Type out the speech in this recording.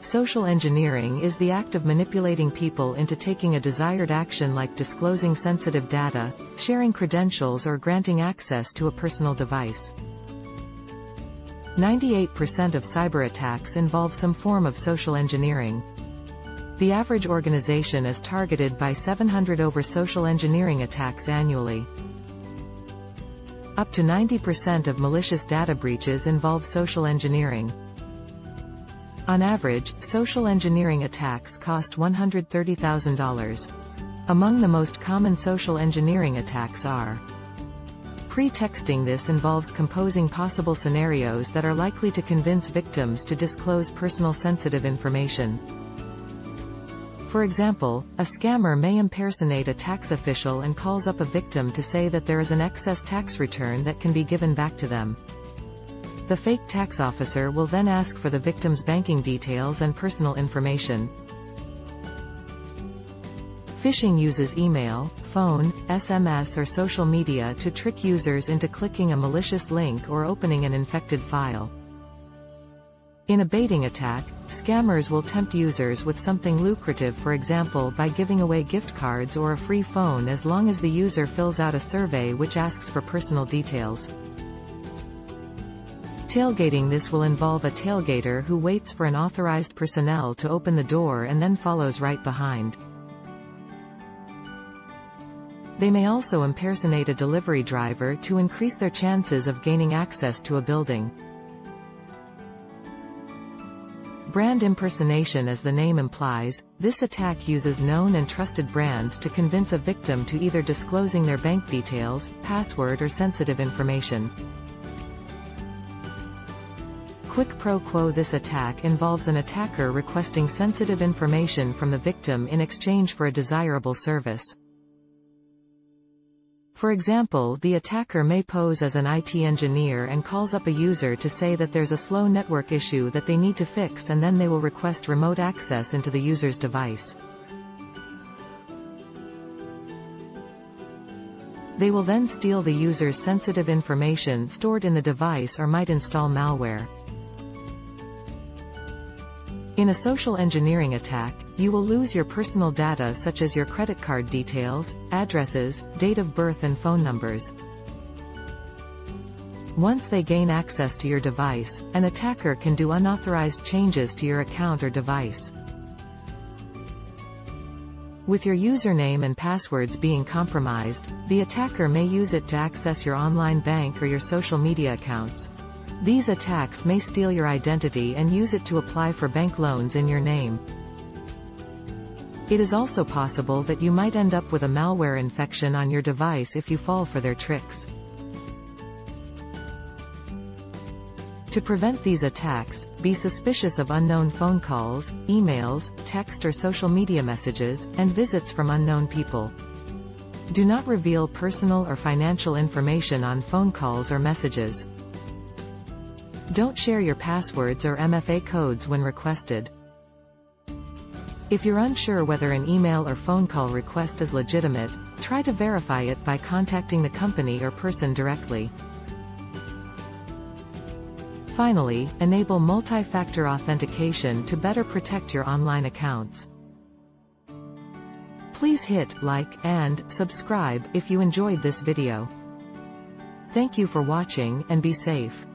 Social engineering is the act of manipulating people into taking a desired action like disclosing sensitive data, sharing credentials or granting access to a personal device. 98% of cyber attacks involve some form of social engineering. The average organization is targeted by 700 over social engineering attacks annually. Up to 90% of malicious data breaches involve social engineering. On average, social engineering attacks cost $130,000. Among the most common social engineering attacks are: pre-texting. This involves composing possible scenarios that are likely to convince victims to disclose personal sensitive information. For example, a scammer may impersonate a tax official and calls up a victim to say that there is an excess tax return that can be given back to them. The fake tax officer will then ask for the victim's banking details and personal information. Phishing uses email, phone, SMS or social media to trick users into clicking a malicious link or opening an infected file. In a baiting attack, scammers will tempt users with something lucrative, for example by giving away gift cards or a free phone as long as the user fills out a survey which asks for personal details. Tailgating. This will involve a tailgater who waits for an authorized personnel to open the door and then follows right behind. They may also impersonate a delivery driver to increase their chances of gaining access to a building. Brand impersonation. As the name implies, this attack uses known and trusted brands to convince a victim to either disclosing their bank details, password or sensitive information. Quid pro quo. This attack involves an attacker requesting sensitive information from the victim in exchange for a desirable service. For example, the attacker may pose as an IT engineer and calls up a user to say that there's a slow network issue that they need to fix, and then they will request remote access into the user's device. They will then steal the user's sensitive information stored in the device or might install malware. In a social engineering attack, you will lose your personal data such as your credit card details, addresses, date of birth and phone numbers. Once they gain access to your device, an attacker can do unauthorized changes to your account or device. With your username and passwords being compromised, the attacker may use it to access your online bank or your social media accounts. These attacks may steal your identity and use it to apply for bank loans in your name. It is also possible that you might end up with a malware infection on your device if you fall for their tricks. To prevent these attacks, be suspicious of unknown phone calls, emails, text or social media messages, and visits from unknown people. Do not reveal personal or financial information on phone calls or messages. Don't share your passwords or MFA codes when requested. If you're unsure whether an email or phone call request is legitimate, try to verify it by contacting the company or person directly. Finally, enable multi-factor authentication to better protect your online accounts. Please hit like and subscribe if you enjoyed this video. Thank you for watching and be safe.